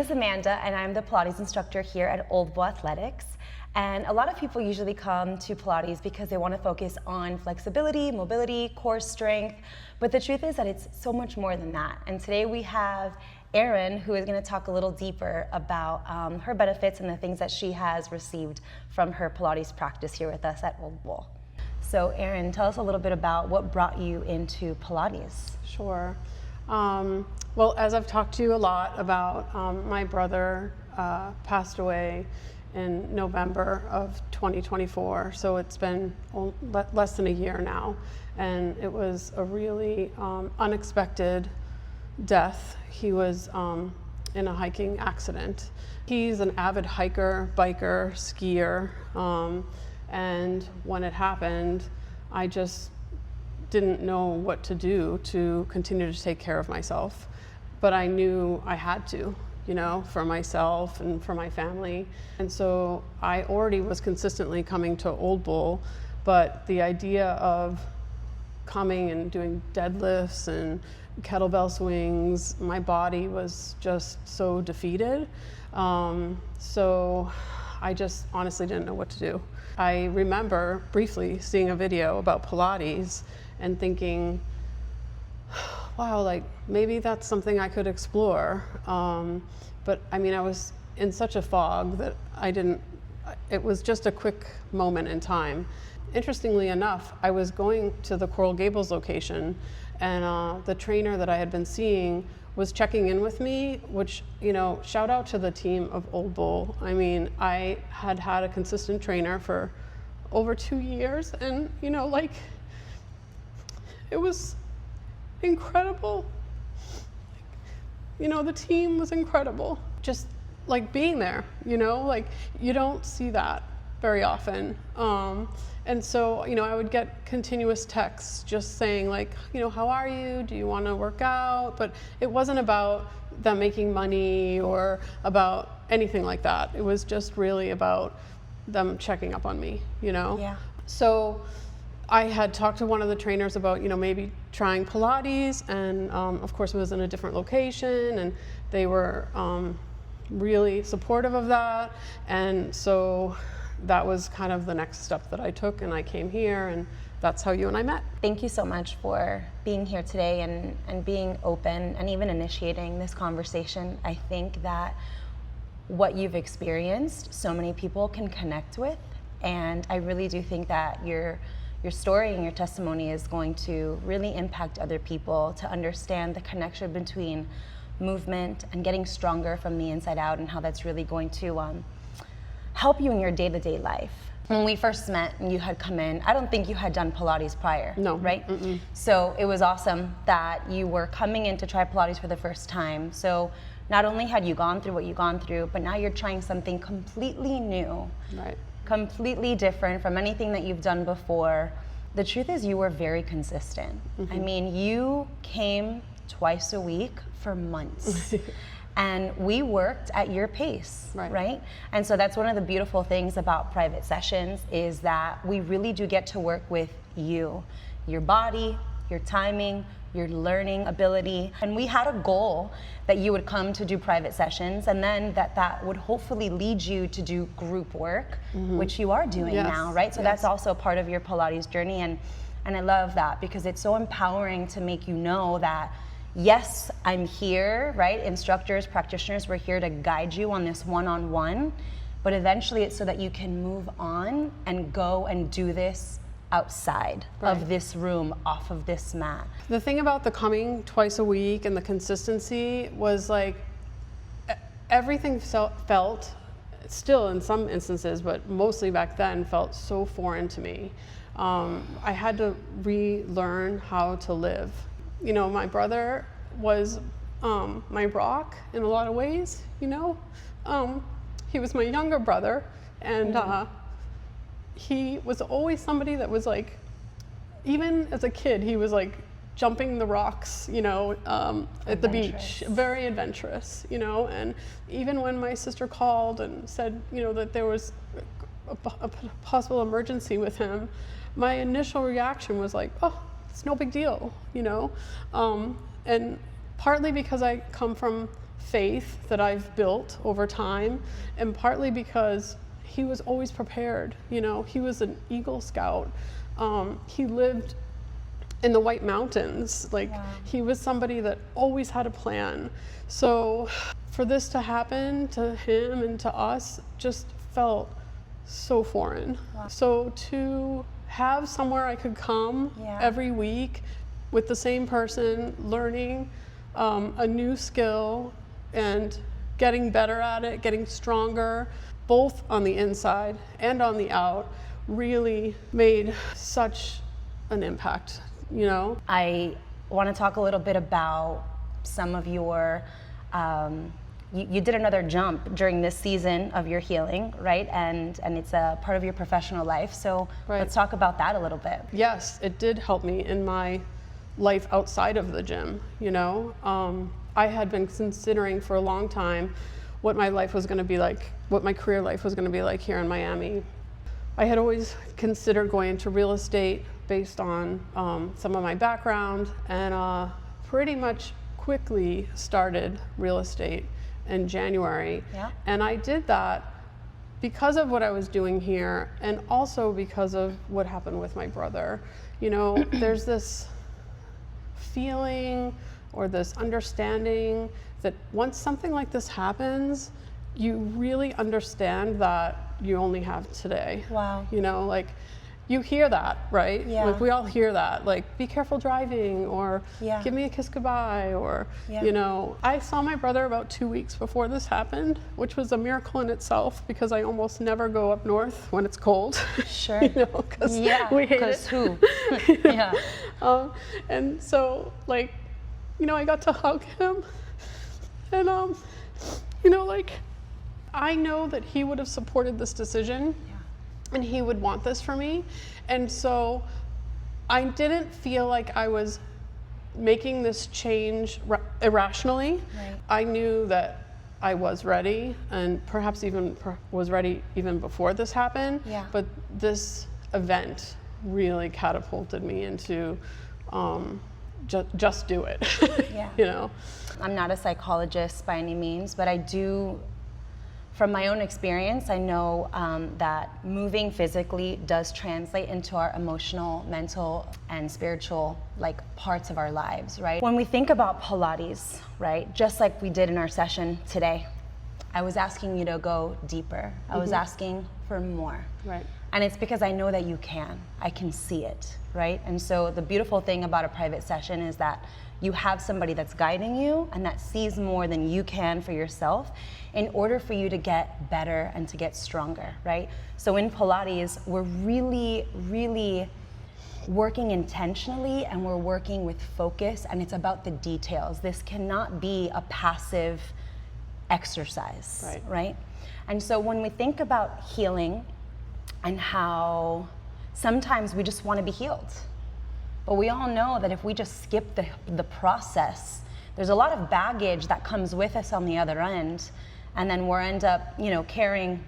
is Amanda, and I'm the Pilates instructor here at Old Bull Athletics. And a lot of people usually come to Pilates because they want to focus on flexibility, mobility, core strength, but the truth is that it's so much more than that. And today we have Erin, who is going to talk a little deeper about her benefits and the things that she has received from her Pilates practice here with us at Old Bull. So Erin, tell us a little bit about what brought you into Pilates. Sure. Well, as I've talked to you a lot about, my brother passed away in November of 2024, so it's been less than a year now, and it was a really unexpected death. He was in a hiking accident. He's an avid hiker, biker, skier, and when it happened, I just didn't know what to do to continue to take care of myself. But I knew I had to, you know, for myself and for my family. And so I already was consistently coming to Old Bull, but the idea of coming and doing deadlifts and kettlebell swings, my body was just so defeated. So I just honestly didn't know what to do. I remember briefly seeing a video about Pilates and thinking, wow, like maybe that's something I could explore. But I mean, I was in such a fog that it was just a quick moment in time. Interestingly enough, I was going to the Coral Gables location, and the trainer that I had been seeing was checking in with me, which, you know, shout out to the team of Old Bull. I mean, I had a consistent trainer for over 2 years, and, you know, like, it was incredible. You know, the team was incredible. Just like being there, you know, like you don't see that very often. And so, you know, I would get continuous texts just saying like, you know, how are you? Do you want to work out? But it wasn't about them making money or about anything like that. It was just really about them checking up on me, you know? Yeah. So I had talked to one of the trainers about, you know, maybe trying Pilates, and of course it was in a different location, and they were really supportive of that. And so that was kind of the next step that I took, and I came here, and that's how you and I met. Thank you so much for being here today and being open and even initiating this conversation. I think that what you've experienced, so many people can connect with, and I really do think that your story and your testimony is going to really impact other people to understand the connection between movement and getting stronger from the inside out, and how that's really going to help you in your day-to-day life. When we first met and you had come in, I don't think you had done Pilates prior, no, right? Mm-mm. So it was awesome that you were coming in to try Pilates for the first time. So not only had you gone through what you've gone through, but now you're trying something completely new. Right. Completely different from anything that you've done before. The truth is you were very consistent. Mm-hmm. I mean, you came twice a week for months. And we worked at your pace, right? And so that's one of the beautiful things about private sessions, is that we really do get to work with you, your body, your timing, your learning ability. And we had a goal that you would come to do private sessions, and then that would hopefully lead you to do group work, mm-hmm. which you are doing now, right? So that's also part of your Pilates journey. And I love that, because it's so empowering to make you know that, yes, I'm here, right? Instructors, practitioners, we're here to guide you on this one-on-one, but eventually it's so that you can move on and go and do this outside of this room, off of this mat. The thing about the coming twice a week and the consistency was like, everything felt, still in some instances, but mostly back then, felt so foreign to me. I had to relearn how to live. You know, my brother was my rock in a lot of ways, you know. He was my younger brother, and he was always somebody that was like, even as a kid, he was like jumping the rocks, you know, at the beach, very adventurous, you know. And even when my sister called and said, you know, that there was a possible emergency with him, my initial reaction was like, oh, it's no big deal, you know. And partly because I come from faith that I've built over time, and partly because he was always prepared. You know, he was an Eagle Scout. He lived in the White Mountains. Like, wow. He was somebody that always had a plan. So for this to happen to him and to us just felt so foreign. Wow. So to have somewhere I could come every week with the same person, learning a new skill and getting better at it, getting stronger, both on the inside and on the out, really made such an impact, you know? I want to talk a little bit about some of your, you did another jump during this season of your healing, right? And it's a part of your professional life. So let's talk about that a little bit. Yes, it did help me in my life outside of the gym, you know? I had been considering for a long time what my life was going to be like, what my career life was going to be like here in Miami. I had always considered going into real estate based on some of my background, and pretty much quickly started real estate in January. Yeah. And I did that because of what I was doing here, and also because of what happened with my brother. You know, there's this feeling or this understanding that once something like this happens, you really understand that you only have today. Wow. You know, like, you hear that, right? Yeah. Like, we all hear that, like, be careful driving, or give me a kiss goodbye, or, you know. I saw my brother about 2 weeks before this happened, which was a miracle in itself, because I almost never go up north when it's cold. Sure. You know, because we hate it. Who? Yeah. And so, like, you know, I got to hug him, and, you know, like, I know that he would have supported this decision, and he would want this for me. And so I didn't feel like I was making this change irrationally. Right. I knew that I was ready, and perhaps even was ready even before this happened. Yeah. But this event really catapulted me into just do it. Yeah. You know? I'm not a psychologist by any means, but I do, from my own experience, I know that moving physically does translate into our emotional, mental, and spiritual, like, parts of our lives, right? When we think about Pilates, right, just like we did in our session today, I was asking you to go deeper. I was asking for more. Right. And it's because I know that you can. I can see it, right? And so the beautiful thing about a private session is that you have somebody that's guiding you and that sees more than you can for yourself in order for you to get better and to get stronger, right? So in Pilates, we're really, really working intentionally, and we're working with focus, and it's about the details. This cannot be a passive exercise, right? And so when we think about healing and how sometimes we just want to be healed, but we all know that if we just skip the process, there's a lot of baggage that comes with us on the other end, and then we'll end up, you know, carrying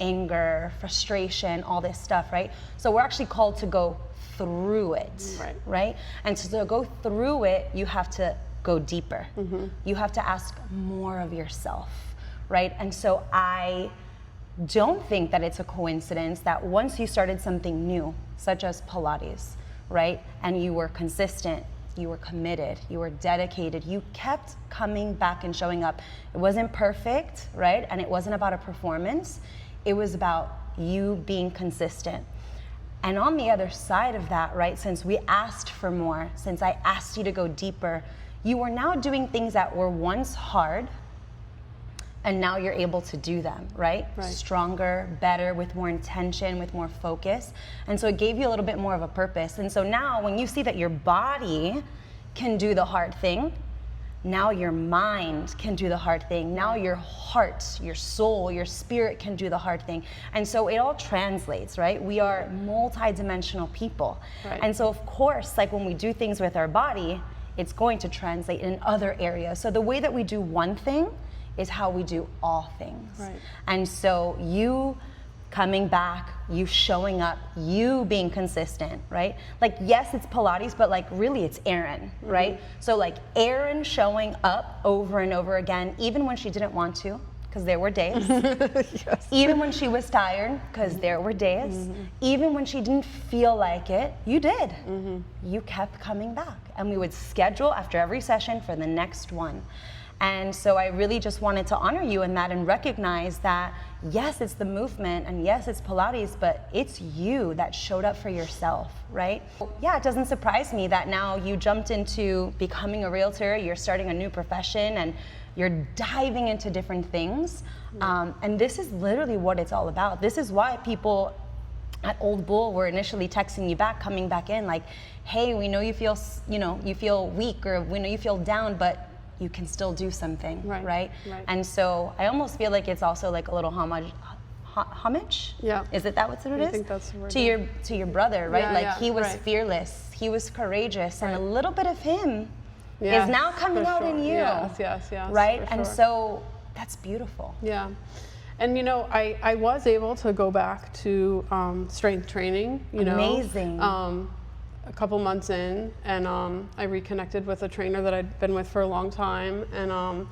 anger, frustration, all this stuff, right? So we're actually called to go through it, right? And so to go through it, you have to go deeper. You have to ask more of yourself, right? And so I don't think that it's a coincidence that once you started something new, such as Pilates, right? And you were consistent, you were committed, you were dedicated, you kept coming back and showing up. It wasn't perfect, right? And it wasn't about a performance. It was about you being consistent. And on the other side of that, right, since we asked for more, since I asked you to go deeper, you were now doing things that were once hard, and now you're able to do them, right? Stronger, better, with more intention, with more focus. And so it gave you a little bit more of a purpose. And so now when you see that your body can do the hard thing, now your mind can do the hard thing. Now your heart, your soul, your spirit can do the hard thing. And so it all translates, right? We are multi-dimensional people. And so of course, like when we do things with our body, it's going to translate in other areas. So the way that we do one thing is how we do all things. And so you coming back, you showing up, you being consistent, right? Like, yes, it's Pilates, but like really it's Erin, right? So like Erin showing up over and over again, even when she didn't want to, because there were days. Yes. Even when she was tired, because there were days. Even when she didn't feel like it, you did. You kept coming back. And we would schedule after every session for the next one. And so I really just wanted to honor you in that and recognize that, yes, it's the movement and yes, it's Pilates, but it's you that showed up for yourself, right? Yeah, it doesn't surprise me that now you jumped into becoming a realtor, you're starting a new profession, and you're diving into different things. And this is literally what it's all about. This is why people at Old Bull were initially texting you back, coming back in like, hey, we know you feel, you feel weak, or we know you feel down, but you can still do something, right? And so I almost feel like it's also like a little homage. Yeah. Is it that what it is? I think that's the word. To your brother, right? Yeah, like he was right. fearless, he was courageous, and a little bit of him is now coming out in you. Yes, right? for And sure. so that's beautiful. Yeah. And I was able to go back to strength training, Amazing. A couple months in, and I reconnected with a trainer that I'd been with for a long time, and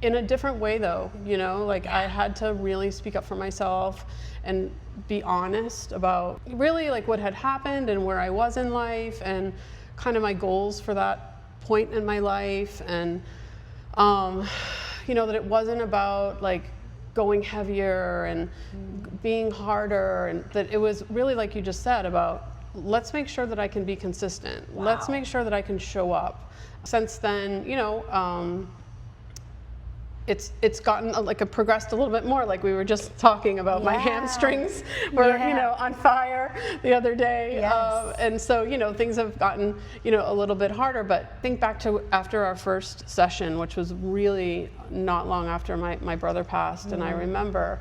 in a different way though, I had to really speak up for myself and be honest about really like what had happened and where I was in life and kind of my goals for that point in my life, and that it wasn't about like going heavier and being harder, and that it was really, like you just said, about let's make sure that I can be consistent. Wow. Let's make sure that I can show up. Since then, it's gotten progressed a little bit more. Like we were just talking about, my hamstrings were on fire the other day, Yes. and so things have gotten a little bit harder. But think back to after our first session, which was really not long after my brother passed, and I remember,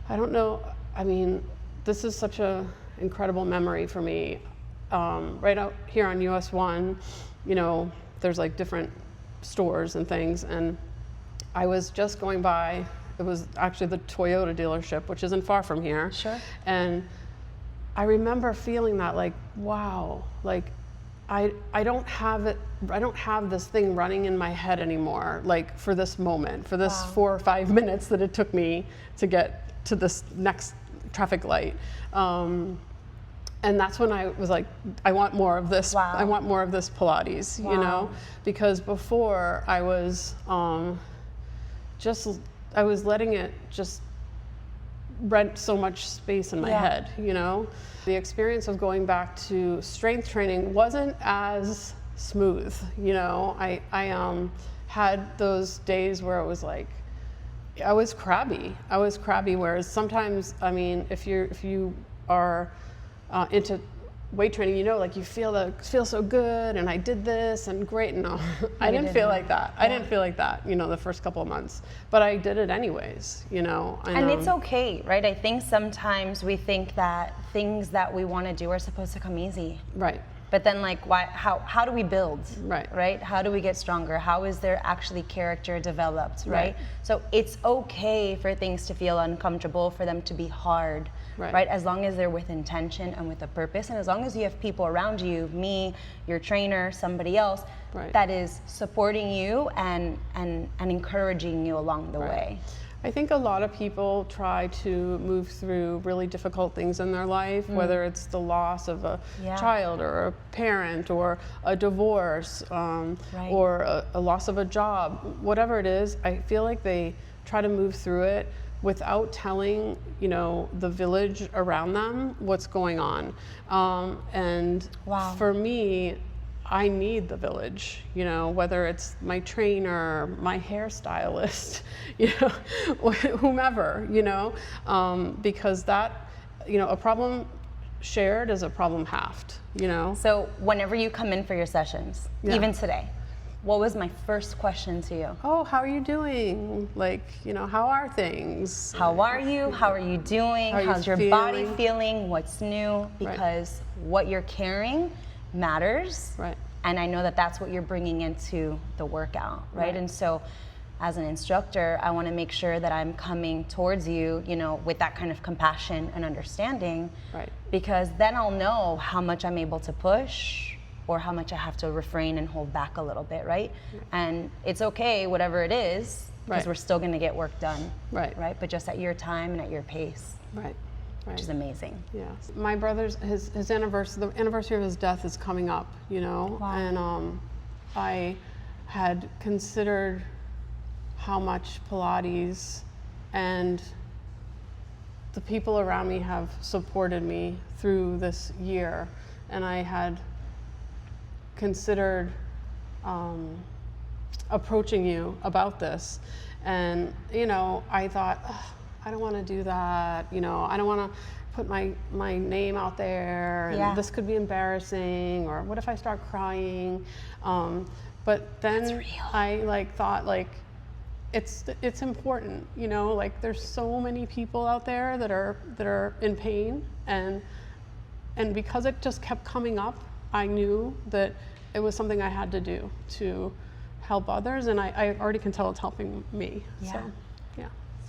I don't know, I mean, this is such a incredible memory for me. Right out here on US 1, there's like different stores and things, and I was just going by, it was actually the Toyota dealership, which isn't far from here. Sure. And I remember feeling that, like, wow, like I don't have this thing running in my head anymore, like for this moment, for this 4 or 5 minutes that it took me to get to this next traffic light. And that's when I was like, I want more of this. Wow. I want more of this Pilates, because before I was I was letting it just rent so much space in my head, The experience of going back to strength training wasn't as smooth, I had those days where it was like, I was crabby, whereas sometimes, I mean, if you are into weight training, like you feel so good, and I did this and great. No, I didn't feel like that. I didn't feel like that, the first couple of months, but I did it anyways, And it's okay, right? I think sometimes we think that things that we want to do are supposed to come easy. Right. But then like, how do we build? Right. How do we get stronger? How is there actually character developed, right? So it's okay for things to feel uncomfortable, for them to be hard, right? As long as they're with intention and with a purpose, and as long as you have people around you, me, your trainer, somebody else, that is supporting you and encouraging you along the way. I think a lot of people try to move through really difficult things in their life, whether it's the loss of a child or a parent or a divorce or a loss of a job, whatever it is. I feel like they try to move through it without telling, the village around them what's going on. And for me, I need the village, whether it's my trainer, my hairstylist, whomever, because that, a problem shared is a problem halved, So whenever you come in for your sessions, even today, what was my first question to you? Oh, how are you doing? Like, how are things? How are you? How are you doing? How's your body feeling? What's new? Because what you're carrying matters. Right. And I know that that's what you're bringing into the workout, right? And so as an instructor, I want to make sure that I'm coming towards you, you know, with that kind of compassion and understanding. Right. Because then I'll know how much I'm able to push or how much I have to refrain and hold back a little bit, right? And it's okay, whatever it is, because we're still going to get work done. Right. But just at your time and at your pace. Right. Which is amazing. Yeah. My brother's, his anniversary, the anniversary of his death is coming up, you know? Wow. And I had considered how much Pilates and the people around me have supported me through this year. And I had considered approaching you about this. And, you know, I thought, I don't want to do that. You know, I don't want to put my name out there. And this could be embarrassing. Or what if I start crying? But then I thought it's important, you know, like there's so many people out there that are in pain, and because it just kept coming up, I knew that it was something I had to do to help others, and I already can tell it's helping me. Yeah.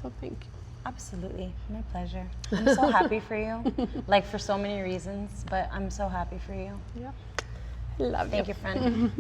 So thank you. Absolutely, my pleasure. I'm so happy for you, like for so many reasons, but I'm so happy for you. Yeah, I love you. Thank you, friend.